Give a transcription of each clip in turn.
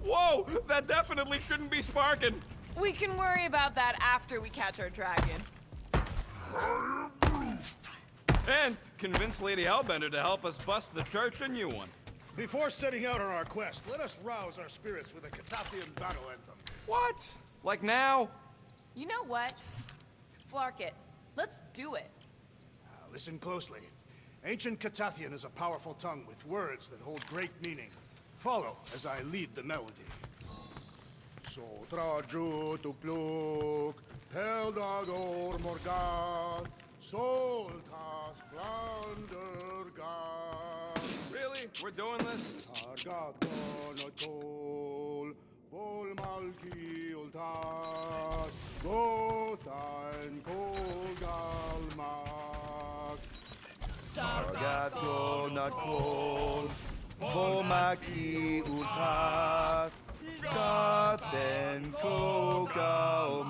Whoa! That definitely shouldn't be sparking! We can worry about that after we catch our dragon. And convince Lady Hellbender to help us bust the church a new one. Before setting out on our quest, let us rouse our spirits with a Catathian battle anthem. What? Like now? You know what? Flark it. Let's do it. Listen closely. Ancient Catathian is a powerful tongue with words that hold great meaning. Follow as I lead the melody. Sotra jutukluk, peldador morgat, soltas flandergat. Really? We're doing this? Argat konotol, vol malki ultat, gotan kolgalmak. Targat go not cold, Vomaki utas, Gaten kogalmak.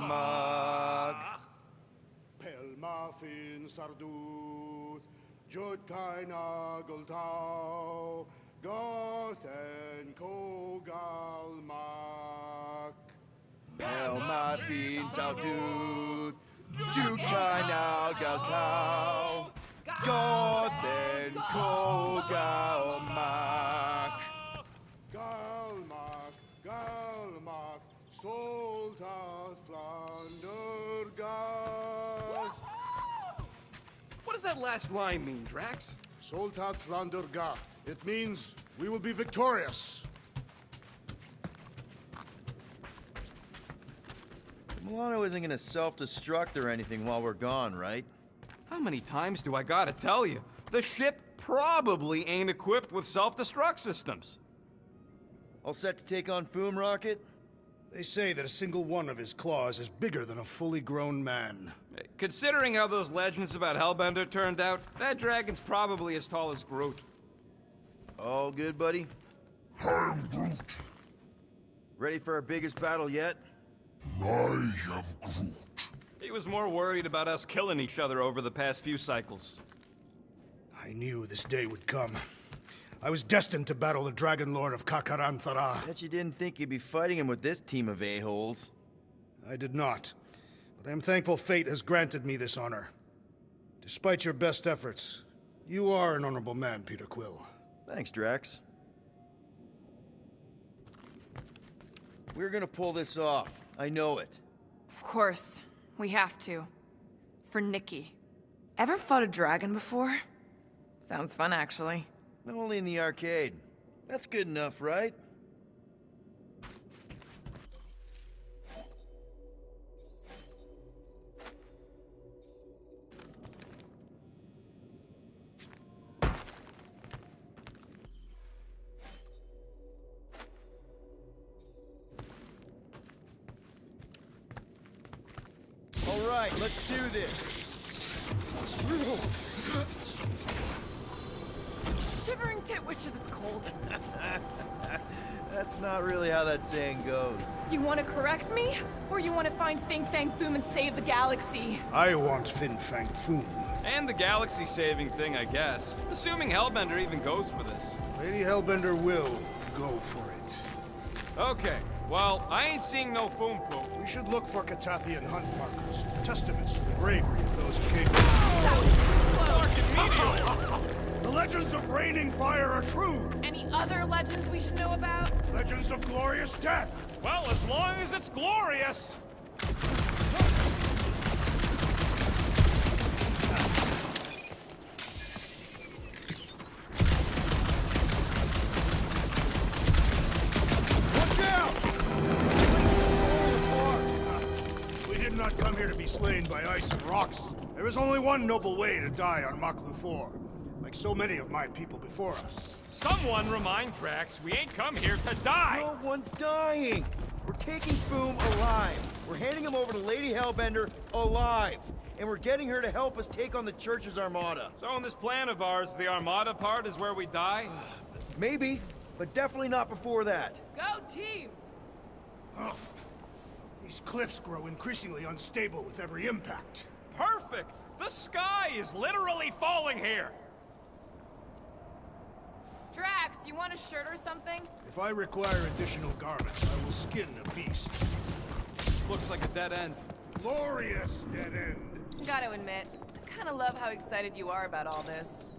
Pelmafin sardut, Jutkaina gultau, Gothen kogalmak. Pelmatin saudut, Jukana galtau, Gaten kogalmak. Galmak, Galmak, Soltath Flandergath. What does that last line mean, Drax? Soltath Flandergath. It means we will be victorious. Milano isn't gonna self-destruct or anything while we're gone, right? How many times do I gotta tell you? The ship probably ain't equipped with self-destruct systems. All set to take on Foom Rocket? They say that a single one of his claws is bigger than a fully grown man. Considering how those legends about Hellbender turned out, that dragon's probably as tall as Groot. All good, buddy? I'm Groot. Ready for our biggest battle yet? I am Groot. He was more worried about us killing each other over the past few cycles. I knew this day would come. I was destined to battle the Dragon Lord of Kakaranthara. Bet you didn't think you'd be fighting him with this team of a-holes. I did not, but I am thankful fate has granted me this honor. Despite your best efforts, you are an honorable man, Peter Quill. Thanks, Drax. We're gonna pull this off. I know it. Of course. We have to. For Nikki. Ever fought a dragon before? Sounds fun, actually. Only in the arcade. That's good enough, right? All right, let's do this. Shivering tit wishes it's cold. That's not really how that saying goes. You want to correct me? Or you want to find Fin Fang Foom and save the galaxy? I want Fin Fang Foom. And the galaxy-saving thing, I guess. Assuming Hellbender even goes for this. Lady Hellbender will go for it. Okay, well, I ain't seeing no Foom Poop. We should look for Catathian hunt markers, testaments to the bravery of those who came. That was too close. The legends of raining fire are true. Any other legends we should know about? Legends of glorious death. Well, as long as it's glorious. Watch out! We did not come here to be slain by ice and rocks. There is only one noble way to die on Maklu 4, like so many of my people before us. Someone remind Drax we ain't come here to die! No one's dying! We're taking Foom alive. We're handing him over to Lady Hellbender alive. And we're getting her to help us take on the Church's armada. So in this plan of ours, the Armada part is where we die? Maybe, but definitely not before that. Go team! Ugh. These cliffs grow increasingly unstable with every impact. Perfect! The sky is literally falling here! Drax, you want a shirt or something? If I require additional garments, I will skin a beast. Looks like a dead end. Glorious dead end. Gotta admit, I kinda love how excited you are about all this.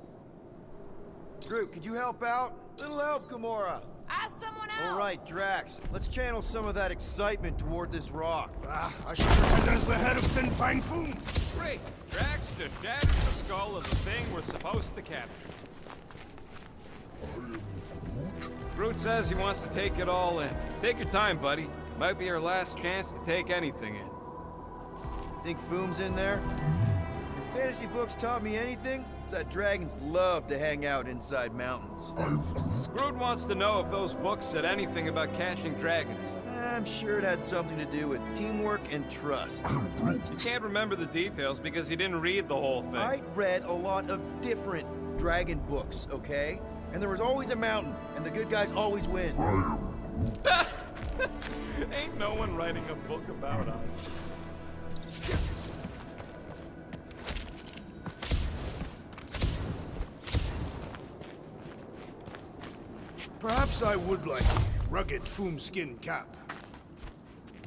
Groot, could you help out? Little help, Gamora. Ask someone else! All right, Drax. Let's channel some of that excitement toward this rock. I should pretend as the head of Fin Fang Foom. Great! Drax just shattered the skull of the thing we're supposed to capture. I am Groot. Groot says he wants to take it all in. Take your time, buddy. Might be our last chance to take anything in. Think Foom's in there? If fantasy books taught me anything, it's that dragons love to hang out inside mountains. I'm Groot. Groot wants to know if those books said anything about catching dragons. I'm sure it had something to do with teamwork and trust. I'm Groot. He can't remember the details because he didn't read the whole thing. I read a lot of different dragon books, okay? And there was always a mountain, and the good guys always win. I am Groot. Ain't no one writing a book about us. Perhaps I would like a rugged Foom skin cap.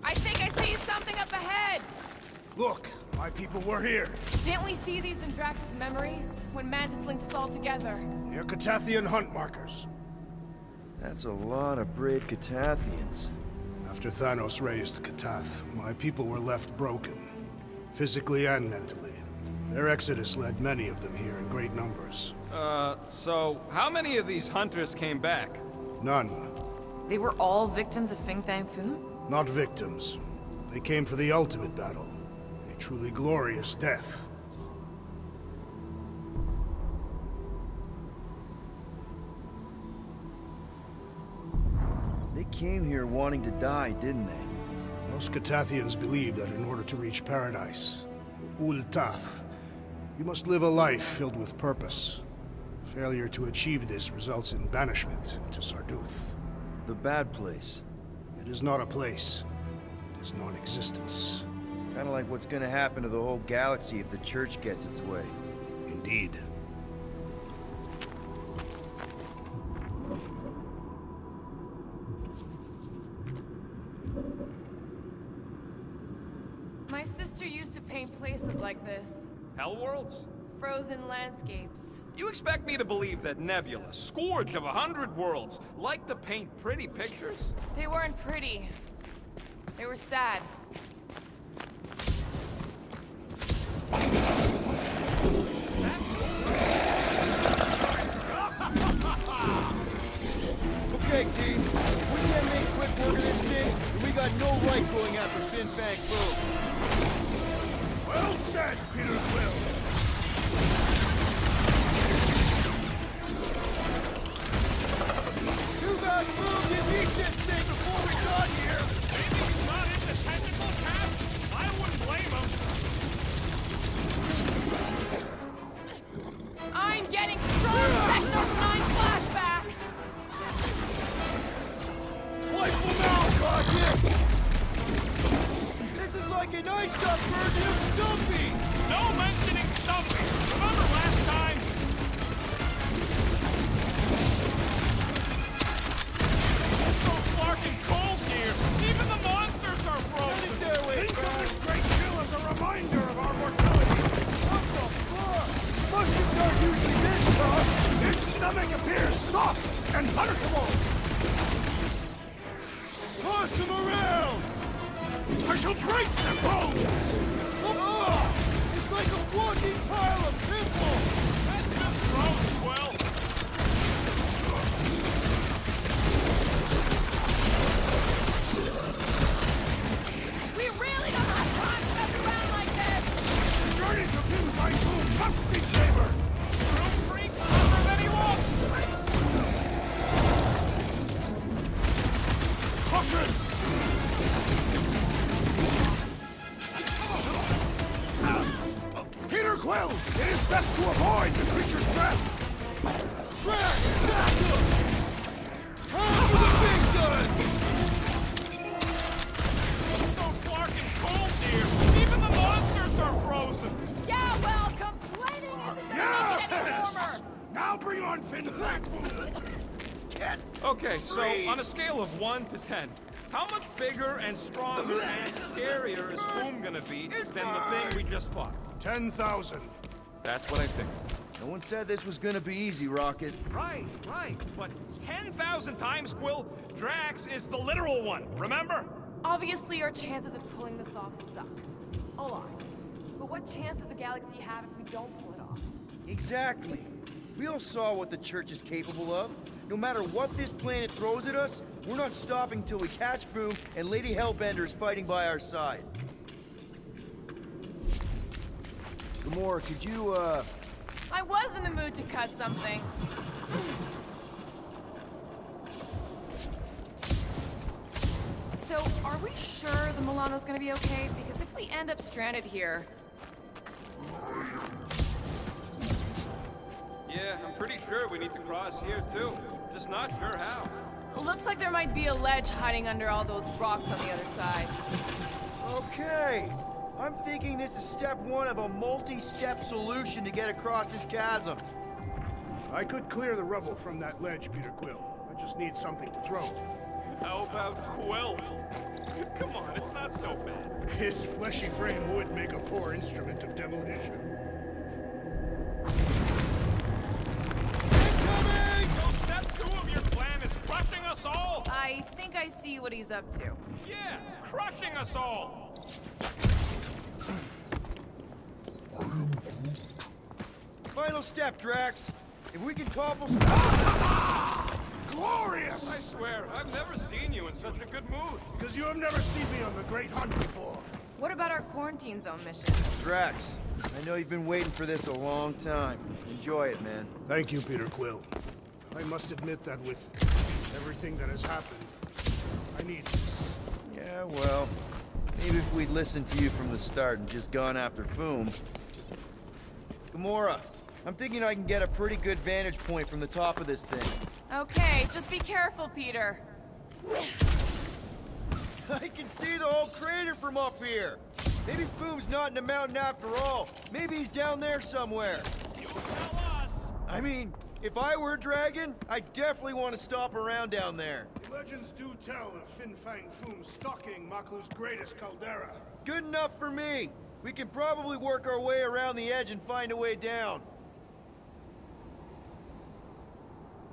I think I see something up ahead! Look, my people were here. Didn't we see these in Drax's memories? When Mantis linked us all together? They're Catathian hunt markers. That's a lot of brave Catathians. After Thanos raised Katath, my people were left broken, physically and mentally. Their exodus led many of them here in great numbers. So how many of these hunters came back? None. They were all victims of Fin Fang Foom? Not victims. They came for the ultimate battle. A truly glorious death. They came here wanting to die, didn't they? Most Catathians believe that in order to reach paradise, Ultath, you must live a life filled with purpose. Failure to achieve this results in banishment to Sarduth. The bad place. It is not a place. It is non-existence. Kind of like what's gonna happen to the whole galaxy if the Church gets its way. Indeed. My sister used to paint places like this. Hell worlds? Frozen landscapes. You expect me to believe that Nebula, scourge of 100 worlds, liked to paint pretty pictures? They weren't pretty. They were sad. Okay, team. We can't make quick work of this thing, and we got no right going after Fin Fang Foom. Well said, Peter Quill. Too bad Foom didn't eat this thing before we got here. Maybe he's not into technical tasks. I wouldn't blame him. I'm getting strong Sector 9 flashbacks! Wipe them out, Rocket! This is like an iced-up version of Stumpy! No mentioning Stumpy. Remember last time? It's so fucking cold here. Even the monsters are frozen. Think of this great chill as a reminder of our mortality. What the fuck? Mushrooms aren't usually this tough! Its stomach appears soft and punishable. Toss them around! I shall break their bones. Oh, it's like a walking pile of pimples! That's just gross, Quill. We really don't have time to mess around like this! The journey to Fin Fang Foom must be savored. Room freaks tougher than he looks. Caution! Peter Quill, it is best to avoid the creature's breath. Crack! Sack them! Time for the big guns! It's so fucking cold here. Even the monsters are frozen. Yeah, well, complaining isn't gonna make it any warmer! Yes! Now bring on Fin Fang Foom. Okay, so on a scale of 1 to 10, how much bigger and stronger and scarier is Boom gonna be than the thing we just fought? 10,000. That's what I think. No one said this was gonna be easy, Rocket. Right, but 10,000 times, Quill, Drax is the literal one, remember? Obviously, our chances of pulling this off suck. A lot. But what chance does the galaxy have if we don't pull it off? Exactly. We all saw what the Church is capable of. No matter what this planet throws at us, we're not stopping till we catch Boom and Lady Hellbender is fighting by our side. Gamora, could you, I was in the mood to cut something. So, are we sure the Milano's gonna be okay? Because if we end up stranded here... Yeah, I'm pretty sure we need to cross here, too. Just not sure how. Looks like there might be a ledge hiding under all those rocks on the other side. Okay. I'm thinking this is step one of a multi-step solution to get across this chasm. I could clear the rubble from that ledge, Peter Quill. I just need something to throw. How about Quill? Come on, it's not so bad. His fleshy frame would make a poor instrument of demolition. Incoming! So step 2 of your plan is crushing us all? I think I see what he's up to. Yeah, crushing us all! I am Groot. Final step, Drax. If we can topple... Glorious! I swear, I've never seen you in such a good mood. Because you have never seen me on the Great Hunt before. What about our quarantine zone mission? Drax, I know you've been waiting for this a long time. Enjoy it, man. Thank you, Peter Quill. I must admit that with everything that has happened, I need this. Yeah, well, maybe if we'd listened to you from the start and just gone after Foom. Gamora, I'm thinking I can get a pretty good vantage point from the top of this thing. Okay, just be careful, Peter. I can see the whole crater from up here. Maybe Foom's not in the mountain after all. Maybe he's down there somewhere. You tell us! I mean, if I were a dragon, I definitely want to stop around down there. Legends do tell of Fin Fang Foom stalking Maklu's greatest caldera. Good enough for me. We can probably work our way around the edge and find a way down.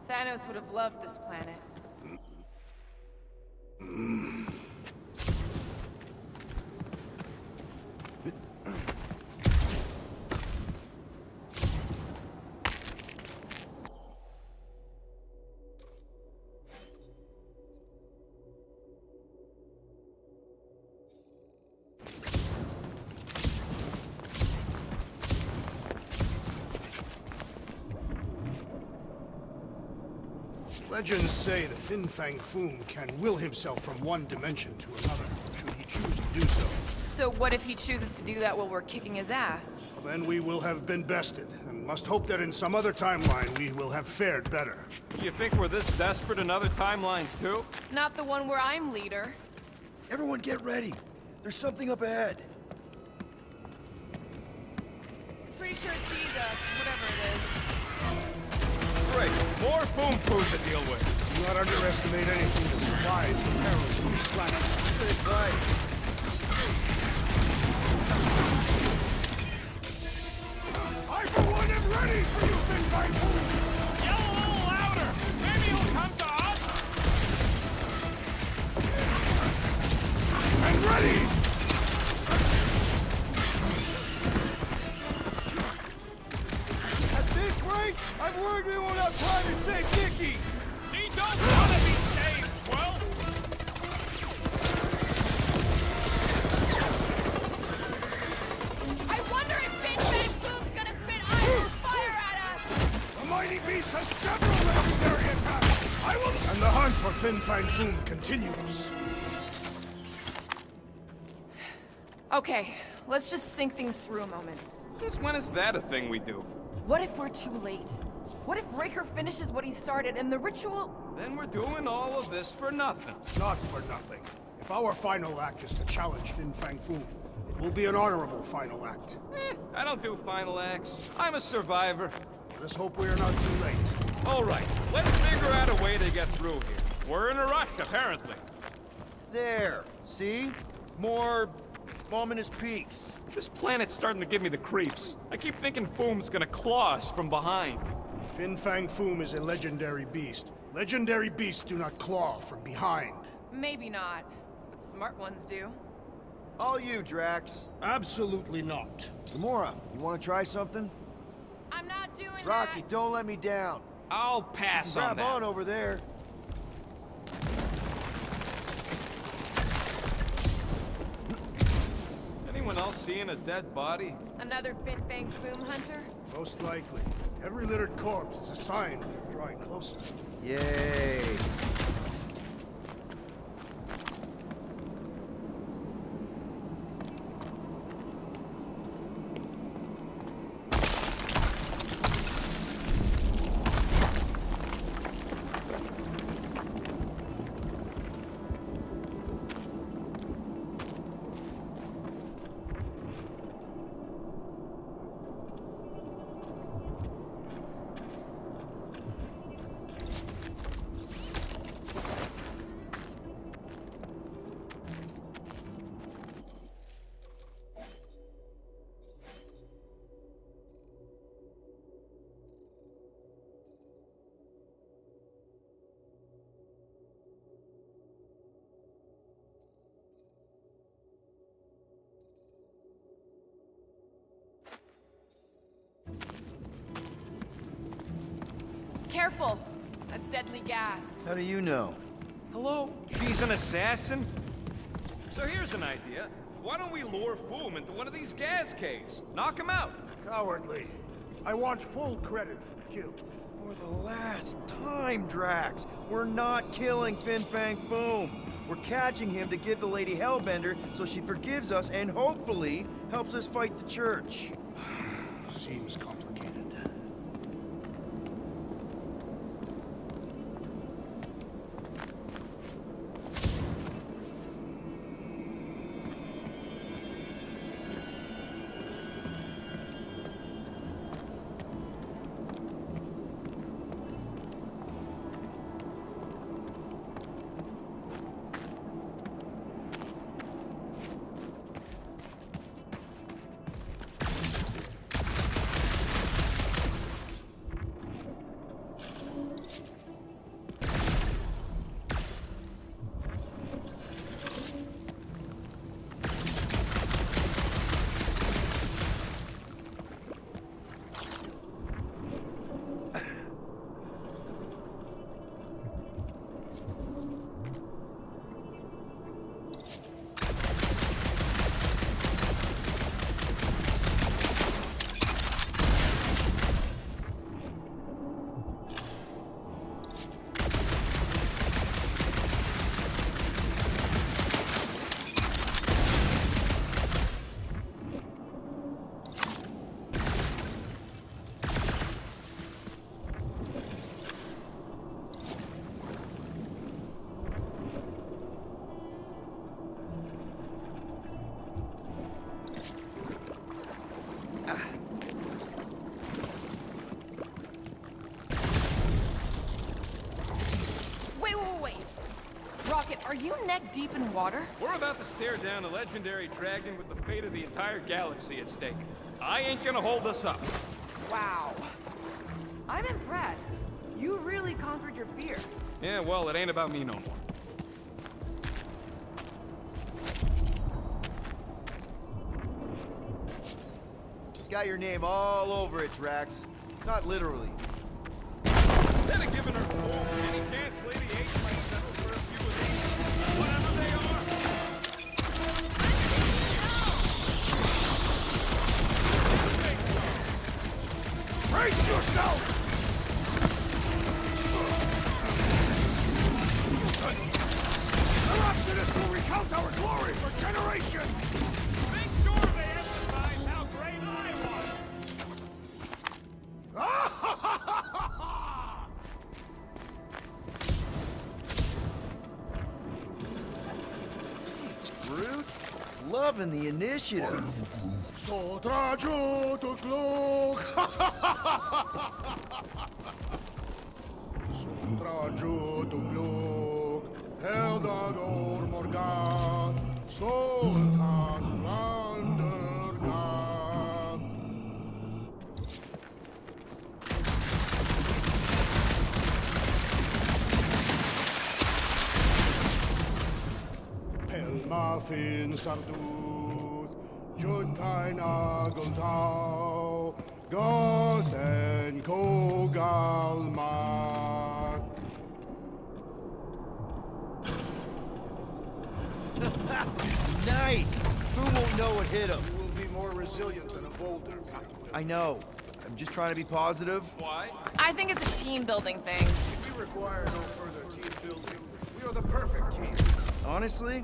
Thanos would have loved this planet. Legends say the Fin Fang Foom can will himself from one dimension to another, should he choose to do so. So what if he chooses to do that while we're kicking his ass? Well, then we will have been bested, and must hope that in some other timeline we will have fared better. You think we're this desperate in other timelines, too? Not the one where I'm leader. Everyone get ready. There's something up ahead. Pretty sure it sees us, whatever it is. Great, more Boom Food to deal with. Do not underestimate anything that survives the perils of this planet. Good advice. I, for one, am ready for you, Fin Fang Foom! Yell a little louder! Maybe you'll come to us! I'm ready! At this rate, I'm worried we won't have time to save Nikki. He don't want to be saved, well. I wonder if Fin Fang Foom's gonna spit iron fire at us! The mighty beast has several legendary attacks! I will... And the hunt for Fin Fang Foom continues. Okay, let's just think things through a moment. Since when is that a thing we do? What if we're too late? What if Raker finishes what he started and the ritual... Then we're doing all of this for nothing. Not for nothing. If our final act is to challenge Fin Fang Foom, it will be an honorable final act. I don't do final acts. I'm a survivor. Let us hope we are not too late. All right, let's figure out a way to get through here. We're in a rush, apparently. There, see? More ominous peaks. This planet's starting to give me the creeps. I keep thinking Foom's gonna claw us from behind. Fin Fang Foom is a legendary beast. Legendary beasts do not claw from behind. Maybe not, but smart ones do. All you, Drax. Absolutely not. Gamora, you want to try something? I'm not doing Rocky, that. don't let me down. I'll pass on Grab that. on over there. Anyone else seeing a dead body? Another Fin Fang Foom hunter? Most likely. Every littered corpse is a sign we're drawing closer. Yay. Careful! That's deadly gas. How do you know? Hello? She's an assassin? So here's an idea. Why don't we lure Foom into one of these gas caves? Knock him out. Cowardly. I want full credit for the kill. For the last time, Drax, we're not killing Fin Fang Foom. We're catching him to give the Lady Hellbender so she forgives us and hopefully helps us fight the church. Seems complicated. Rocket, are you neck deep in water? We're about to stare down a legendary dragon with the fate of the entire galaxy at stake. I ain't gonna hold us up. Wow. I'm impressed. You really conquered your fear. Yeah, well, it ain't about me no more. It's got your name all over it, Drax. Not literally. Instead of giving her any chance, Lady H might settle for a few of these. Whatever they are. Brace yourself! The Rhapsodists will recount our glory for generations! Make sure they emphasize how great I was. Groot, loving the initiative. So trajo to glock! So trajo to glock! Eldador Morgan, Soltas Vandergan. Pelmafin Sardut, Judkain Agultau, Gothen Kogalmak. Nice! Who won't know what hit him? You will be more resilient than a boulder, Peter Quill. I know. I'm just trying to be positive. Why? I think it's a team building thing. If we require no further team building, we are the perfect team. Honestly,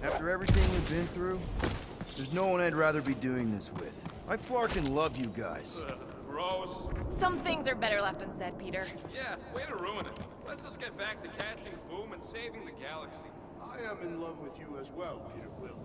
after everything we've been through, there's no one I'd rather be doing this with. I flarkin' love you guys. Gross. Some things are better left unsaid, Peter. Yeah, way to ruin it. Let's just get back to catching Boom and saving the galaxy. I am in love with you as well, Peter Quill.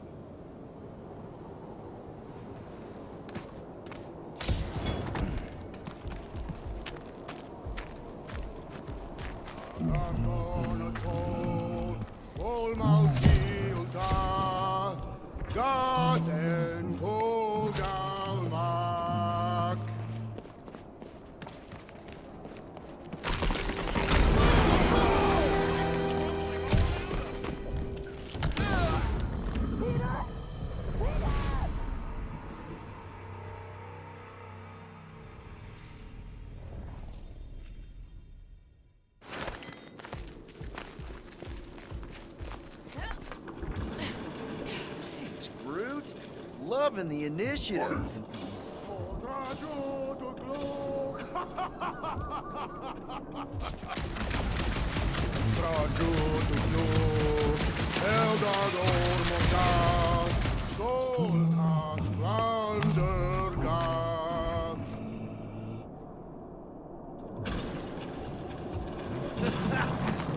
Thanks, Groot. Loving the initiative.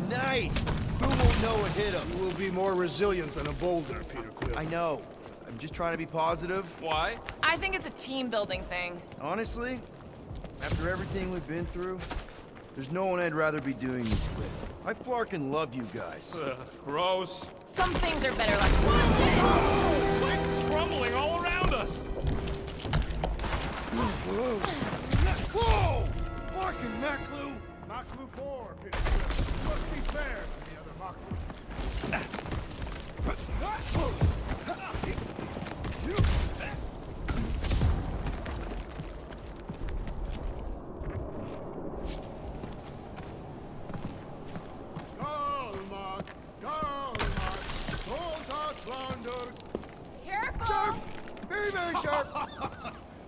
Nice! Who won't know what hit him? You will be more resilient than a boulder, Peter Quill. I know. I'm just trying to be positive. Why? I think it's a team building thing. Honestly, after everything we've been through, there's no one I'd rather be doing this with. I flarkin' love you guys. Gross. Some things are better left. Watch it! This place is crumbling all around us. Whoa! Fucking Maklu! Maklu 4, Peter Quill. Must be fair to the other Maklu. Galmak, Galmak, Soldat Vander. Careful! Sharp! Very, very sharp!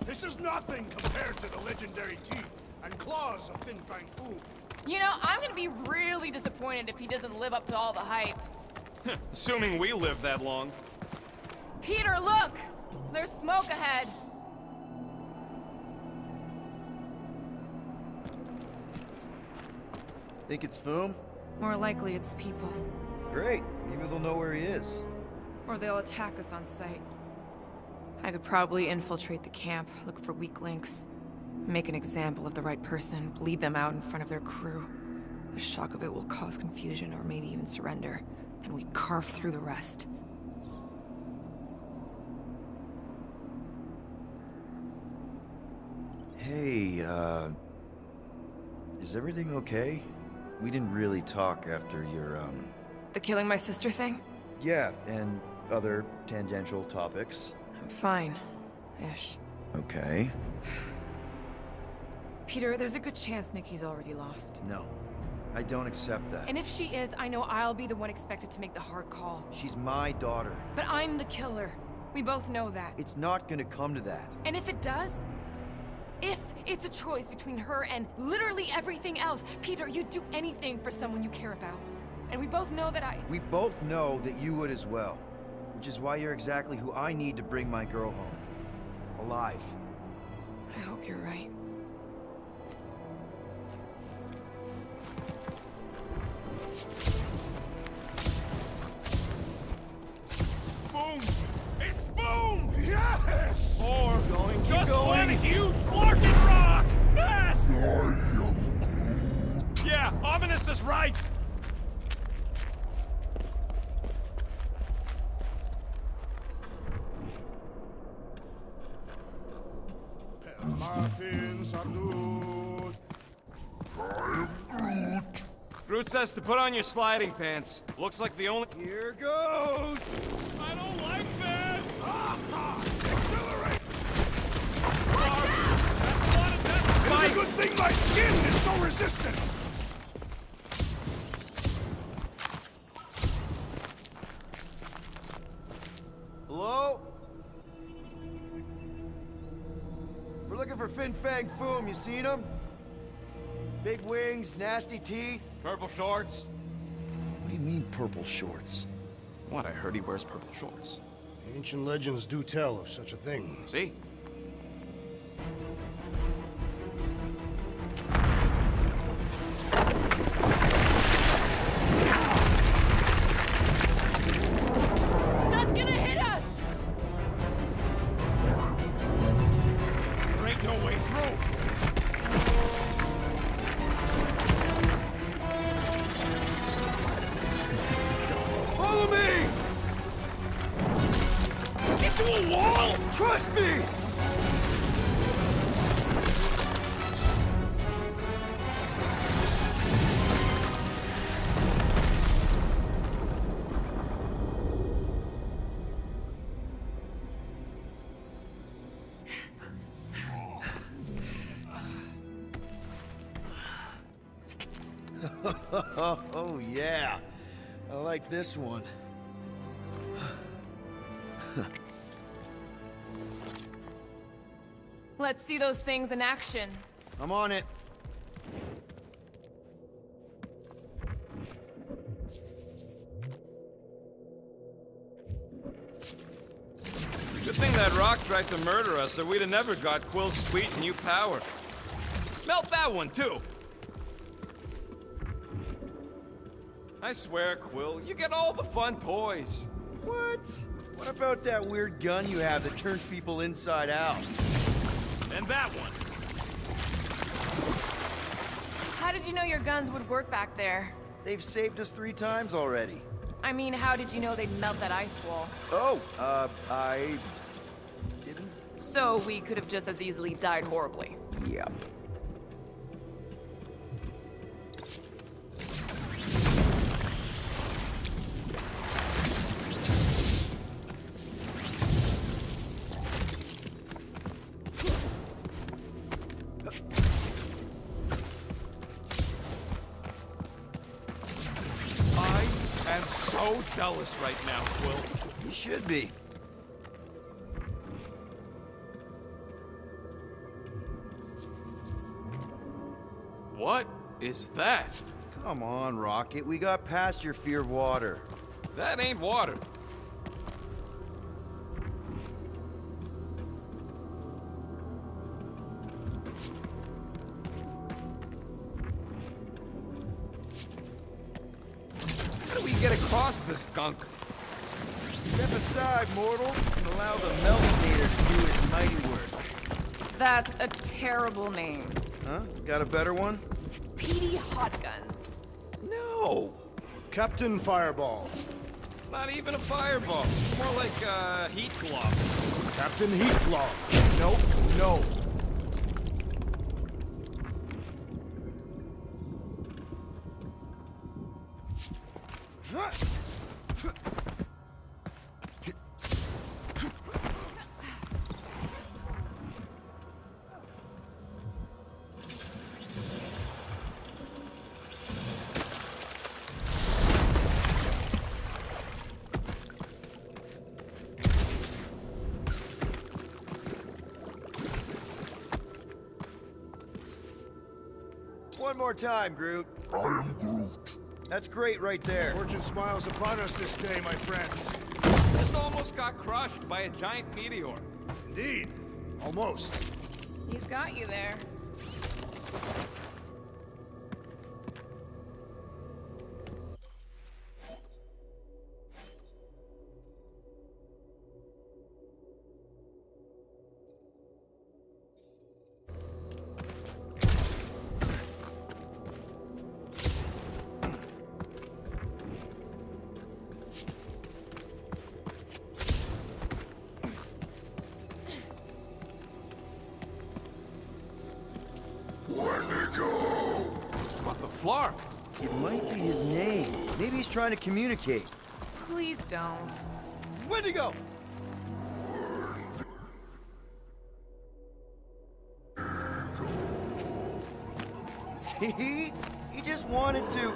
This is nothing compared to the legendary teeth and claws of Fin Fang Foom. You know, I'm gonna be really disappointed if he doesn't live up to all the hype. Assuming we live that long. Peter, look! There's smoke ahead. Think it's Foom? More likely it's people. Great. Maybe they'll know where he is. Or they'll attack us on sight. I could probably infiltrate the camp, look for weak links, make an example of the right person, bleed them out in front of their crew. The shock of it will cause confusion or maybe even surrender, and we carve through the rest. Hey, is everything okay? We didn't really talk after your, The killing my sister thing? yeah, and other tangential topics. I'm fine. Ish. Okay. Peter, there's a good chance Nikki's already lost. No, I don't accept that. And if she is, I know I'll be the one expected to make the hard call. She's my daughter. But I'm the killer. We both know that. It's not gonna come to that. And if it does? If it's a choice between her and literally everything else, Peter, you'd do anything for someone you care about. And we both know that We both know that you would as well. Which is why you're exactly who I need to bring my girl home. Alive. I hope you're right. Boom! It's Boom! Yes! Or Keep just going. one huge flarkin' rock! Fast! I am Yeah, Ominous is right! Muffins are good. I am Groot. Groot says to put on your sliding pants. Looks like the only... Here goes! I don't like this! Accelerate! That's a lot of death It's a good spikes! thing my skin is so resistant! Hello? We're looking for Fin Fang Foom. You seen him? Big wings, nasty teeth. Purple shorts? What do you mean, purple shorts? What, I heard he wears purple shorts. Ancient legends do tell of such a thing. See? That's gonna hit us! There ain't no way through! Follow me! Into a wall! Trust me! Oh, yeah. I like this one. Let's see those things in action. I'm on it. Good thing that rock tried to murder us, or we'd have never got Quill's sweet new power. Melt that one, too! I swear, Quill, you get all the fun toys. What? What about that weird gun you have that turns people inside out? And that one. How did you know your guns would work back there? They've saved us 3 times already. I mean, how did you know they'd melt that ice wall? Oh, I didn't. So we could have just as easily died horribly. Yep. I am so jealous right now, Quill. You should be. What is that? Come on, Rocket. We got past your fear of water. That ain't water. How do we get across this gunk? Step aside, mortals, and allow the Meltinator to do its mighty work. That's a terrible name. Huh? Got a better one? PD Hot Guns. No! Captain Fireball. It's not even a fireball. More like a heat glove. Captain Heatblock. Nope, no. One more time, Groot. I am Groot. That's great right there. Fortune smiles upon us this day, my friends. Just almost got crushed by a giant meteor. Indeed. Almost. He's got you there. mark. It might be his name. Maybe he's trying to communicate. Please don't. Wendigo! See? He just wanted to...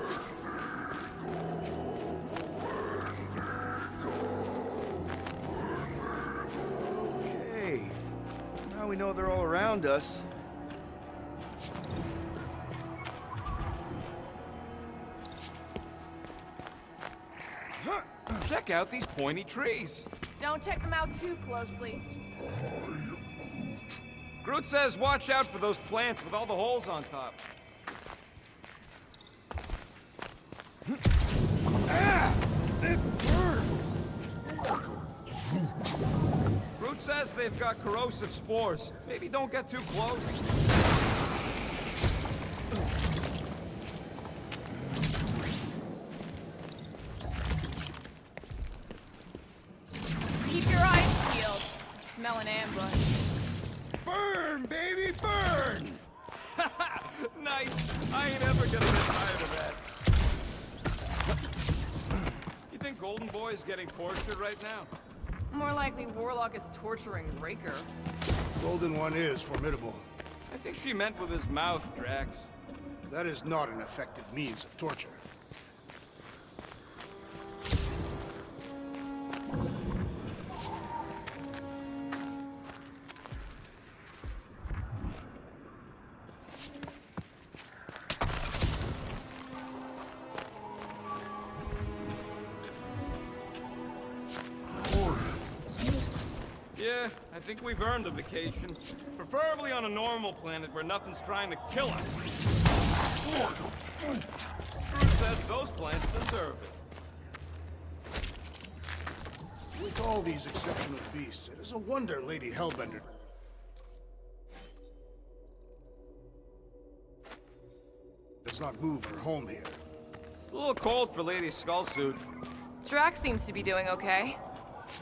Okay. Now we know they're all around us. Check out these pointy trees. Don't check them out too closely. Groot says watch out for those plants with all the holes on top. It burns! Groot says they've got corrosive spores. Maybe don't get too close. Keep your eyes peeled. Smell an ambush. Burn, baby, burn! Nice. I ain't ever gonna get tired of that. You think Golden Boy's getting tortured right now? More likely, Warlock is torturing Raker. Golden One is formidable. I think she meant with his mouth, Drax. That is not an effective means of torture. Yeah, I think we've earned a vacation. Preferably on a normal planet where nothing's trying to kill us. Groot says those plants deserve it. With all these exceptional beasts, it is a wonder Lady Hellbender does not move her home here. It's a little cold for Lady Skullsuit. Drax seems to be doing okay.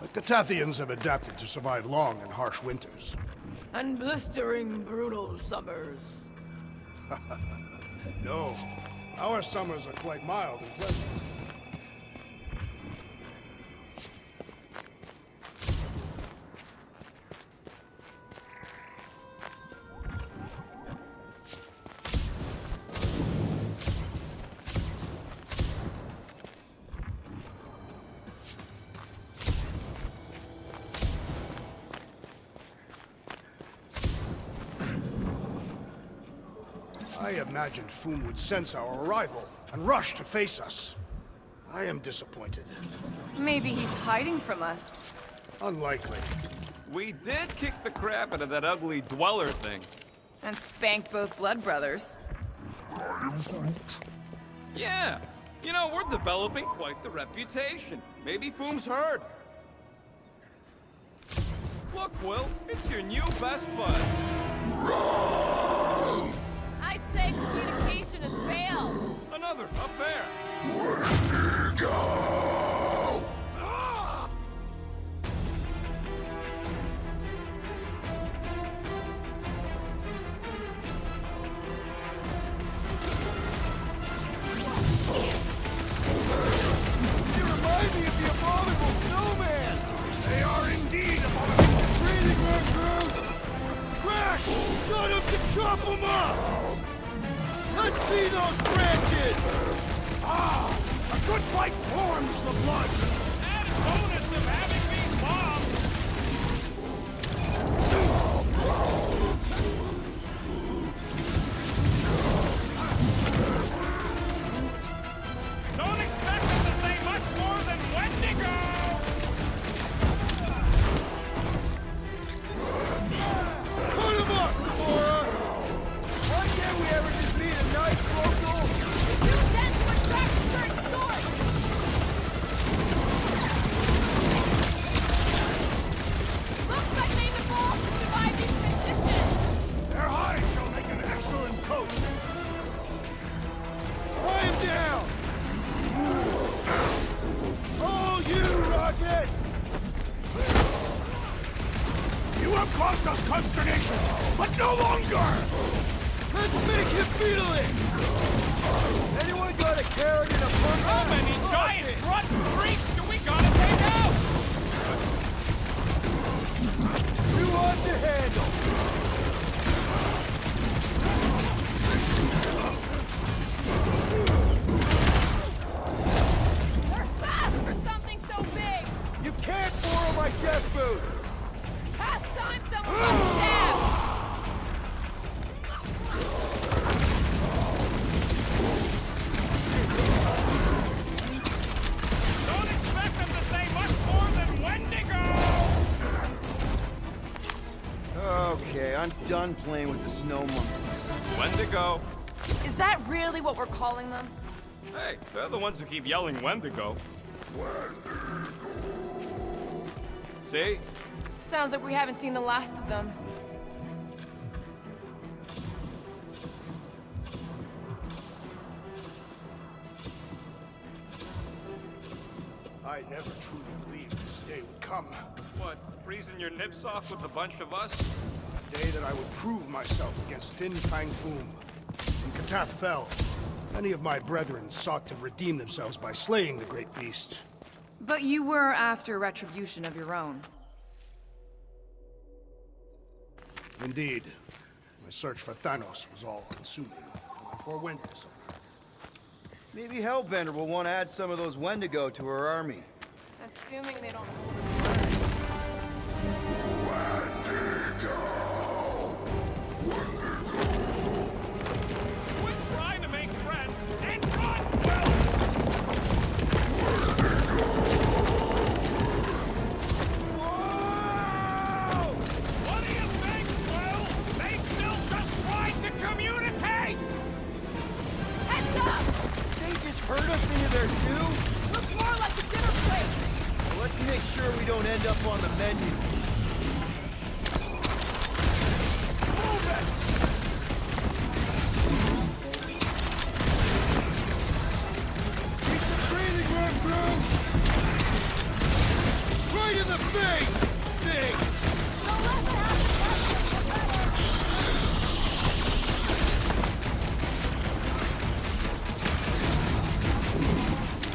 The Cathathians have adapted to survive long and harsh winters. And blistering, brutal summers. No, our summers are quite mild and pleasant. I imagined Foom would sense our arrival and rush to face us. I am disappointed. Maybe he's hiding from us. Unlikely. We did kick the crap out of that ugly Dweller thing. And spanked both Blood Brothers. I am Groot. Yeah, you know, we're developing quite the reputation. Maybe Foom's heard. Look, Will, it's your new best bud. I'd say communication has failed. Another, up there. You remind me of the abominable snowman! They are indeed abominable. Breathing room, Groot! Crack! Shut him to chop him up! Let's see those branches! Ah! A good fight warms the blood! Added bonus of having these bombs. Don't expect them to say much more than Wendigo! Put him up, Gamora! Why can't we ever just meet a nice local? Too dense to attract a certain sort. Looks like they've evolved to survive these conditions. Their hide shall make an excellent coat. Tie him down! Oh, you, Rocket! You have caused us consternation, but no longer! Let's make him feel it! Anyone got a carrot and a pumpkin? How many giant front freaks do we gotta take out? You want to handle? They're fast for something so big! You can't borrow my chest boots! Past time someone got stabbed! Don't expect them to say much more than Wendigo! Okay, I'm done playing with the snow monkeys. Wendigo. Is that really what we're calling them? Hey, they're the ones who keep yelling Wendigo. See? Sounds like we haven't seen the last of them. I never truly believed this day would come. What, freezing your nips off with a bunch of us? The day that I would prove myself against Fin Fang Foom. When Katath fell, many of my brethren sought to redeem themselves by slaying the great beast. But you were after retribution of your own. Indeed, my search for Thanos was all-consuming, and I forewent this honor. Maybe Hellbender will want to add some of those Wendigo to her army. Assuming they don't Quit trying to make friends and run, Will! Whoa! What do you think, Will? They still just tried to communicate! Heads up! They just herd us into their zoo? Looks more like a dinner plate! Well, let's make sure we don't end up on the menu. Move it! Keep some breathing room, bro! Right in the face! Thing! Don't let that happen!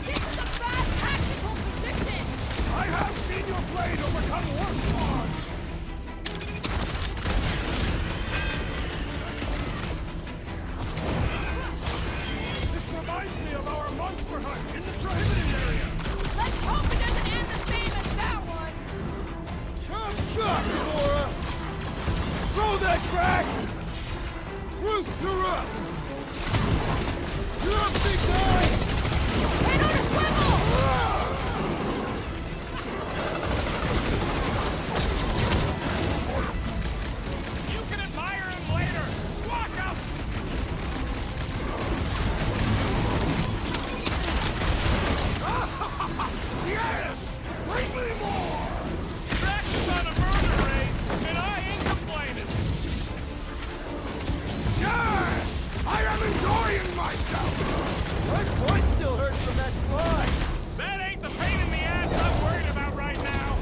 This is a bad tactical position! I have seen your blade overcome worse odds! This reminds me of our monster hunt in the prohibited area! Let's hope it doesn't end the same as that one! Chop chop, Gamora! Throw that, Drax! Groot, you're up! You're up, big guy! Hit on a swivel! You can admire him later! Squawk up! Yes! Bring me more! Drax is on a murder raid, and I ain't complaining! Yes! I am enjoying myself! My foot still hurts from that slide! That ain't the pain in the ass I'm worried about right now!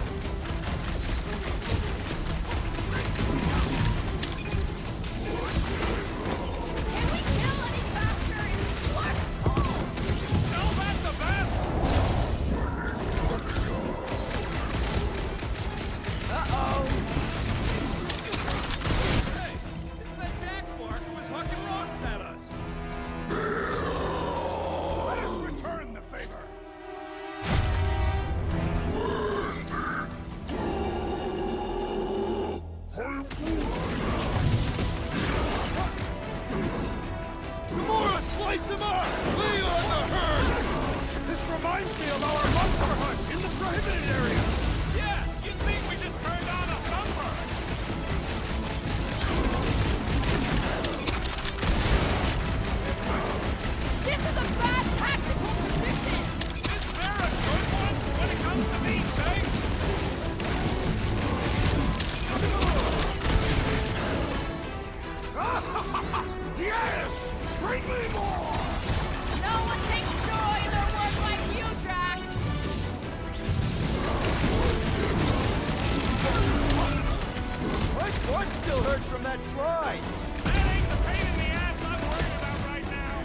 Can we kill any faster in one fall? Tell that the best! Hey, it's that jackmark who was hucking rocks at us! Let us return the favor! Gamora, slice him up! Lay on the herd! This reminds me of our monster hunt in the prohibited area! Yeah, you'd think we just turned on a thumper! This is a bad tactical position! Is there a good one when it comes to these things? Yes! Bring me more! No one takes joy in their work like you, Drax! My foot still hurts from that slide! That ain't the pain in the ass I'm worried about right now!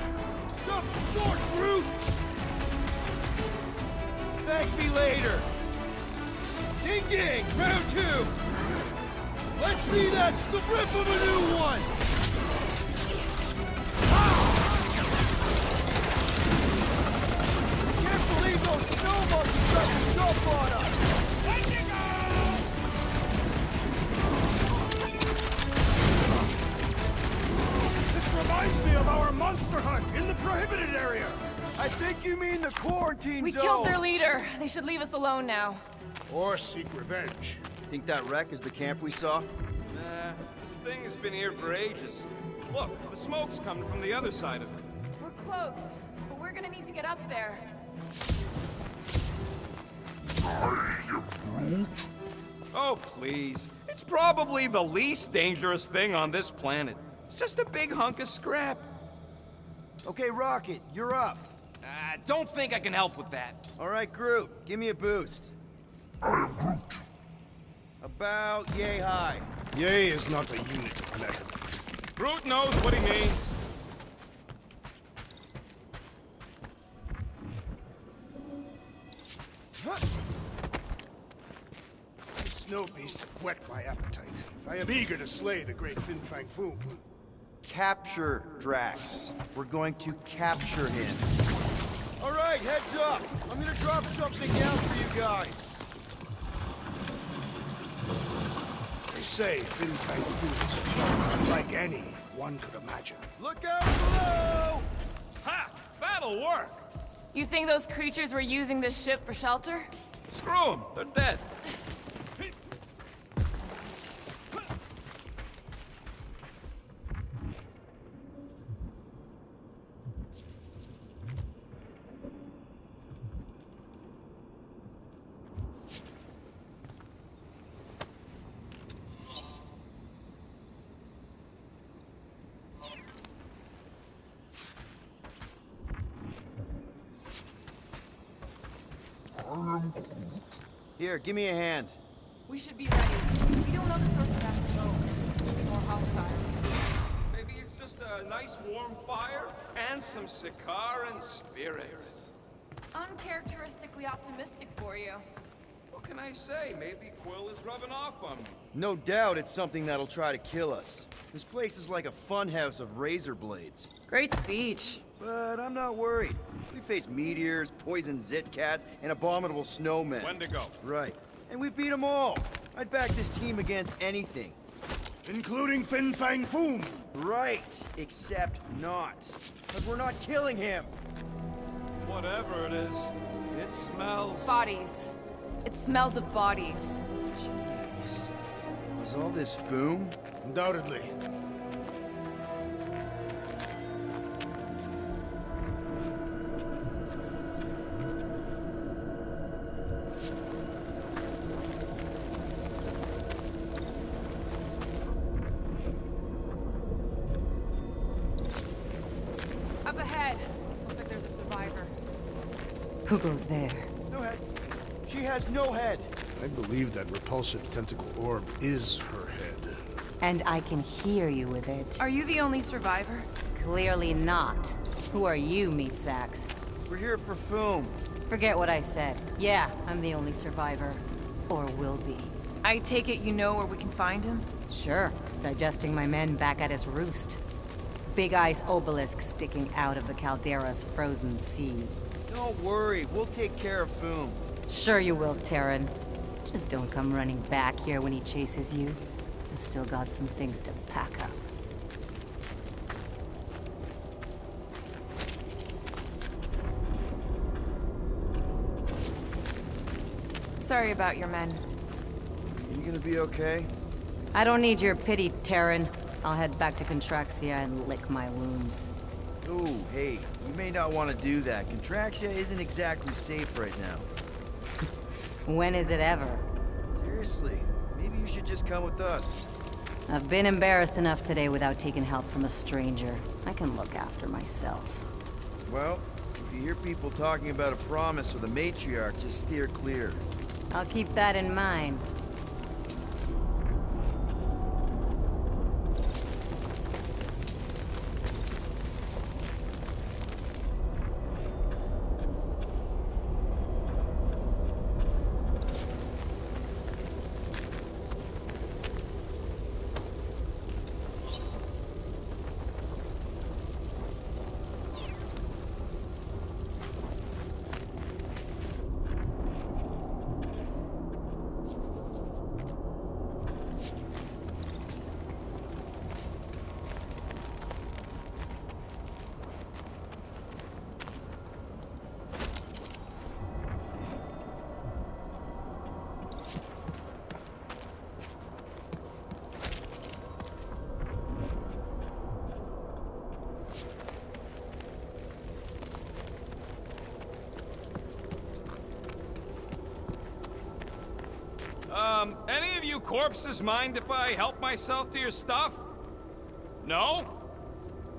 Thank me later. Ding ding, round 2. Let's see that rip of a new one. Can't believe those snow monkeys got to jump on us. This reminds me of our monster hunt in the prohibited area. I think you mean the quarantine We zone. killed their leader. They should leave us alone now. Or seek revenge. Think that wreck is the camp we saw? Nah, this thing has been here for ages. Look, the smoke's coming from the other side of it. We're close, but we're gonna need to get up there. Oh, please. It's probably the least dangerous thing on this planet. It's just a big hunk of scrap. Okay, Rocket, you're up. Don't think I can help with that. All right, Groot, give me a boost. I am Groot. About yay high. Yay is not a unit of measurement. Groot knows what he means. The snow beasts have whet my appetite. I am eager to slay the great Fin Fang Foom. Capture Drax. We're going to capture him. All right, heads up. I'm gonna drop something down for you guys. They say Fin Fang Foom is a foe unlike any one could imagine. Look out below! Ha! That'll work! You think those creatures were using this ship for shelter? Screw them. They're dead. I am Groot. Here, give me a hand. We should be ready. We don't know the source of that smoke. Maybe more hostiles. Maybe it's just a nice warm fire and some Sakaran spirits. Uncharacteristically optimistic for you. What can I say? Maybe Quill is rubbing off on me. No doubt it's something that'll try to kill us. This place is like a funhouse of razor blades. Great speech. But I'm not worried. We face meteors, poison zit cats, and abominable snowmen. When to go? Right. And we beat them all. I'd back this team against anything. Including Fin Fang Foom. Right. Except not. But we're not killing him. Whatever it is, it smells. Bodies. It smells of bodies. Jeez. Was all this Foom? Undoubtedly. Up ahead. Looks like there's a survivor. Who goes there? No head. She has no head. I believe that repulsive tentacle orb is her head. And I can hear you with it. Are you the only survivor? Clearly not. Who are you, meat sacks? We're here for Foom. Forget what I said. Yeah, I'm the only survivor. Or will be. I take it you know where we can find him? Sure, digesting my men back at his roost. Big Eye's obelisk sticking out of the Caldera's frozen sea. Don't worry, we'll take care of Foom. Sure you will, Terran. Just don't come running back here when he chases you. I've still got some things to pack up. Sorry about your men. You gonna be okay? I don't need your pity, Terran. I'll head back to Contraxia and lick my wounds. Ooh, hey, you may not want to do that. Contraxia isn't exactly safe right now. When is it ever? Seriously, maybe you should just come with us. I've been embarrassed enough today without taking help from a stranger. I can look after myself. Well, if you hear people talking about a promise with a matriarch, just steer clear. I'll keep that in mind. Any of you corpses mind if I help myself to your stuff? No?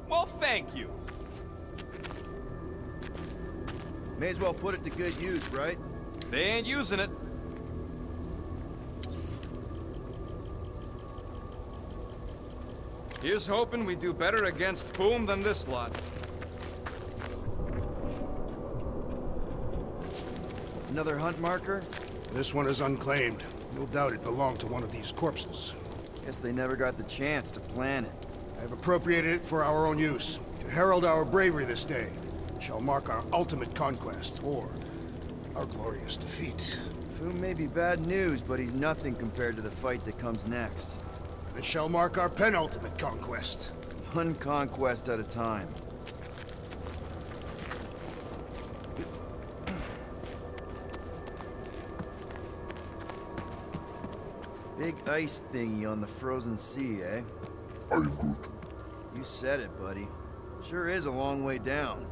Well, thank you. May as well put it to good use, right? They ain't using it. Here's hoping we do better against Foom than this lot. Another hunt marker? This one is unclaimed. No doubt it belonged to one of these corpses. Guess they never got the chance to plan it. I have appropriated it for our own use, to herald our bravery this day. It shall mark our ultimate conquest, or our glorious defeat. Foom may be bad news, but he's nothing compared to the fight that comes next. It shall mark our penultimate conquest. One conquest at a time. Big ice thingy on the frozen sea, eh? I am Groot. You said it, buddy. Sure is a long way down.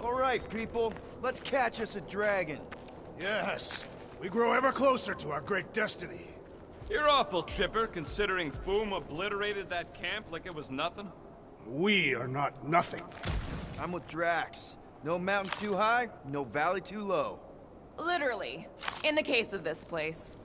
All right, people. Let's catch us a dragon. Yes, we grow ever closer to our great destiny. You're awful chipper, considering Foom obliterated that camp like it was nothing. We are not nothing. I'm with Drax. No mountain too high, no valley too low. Literally. In the case of this place.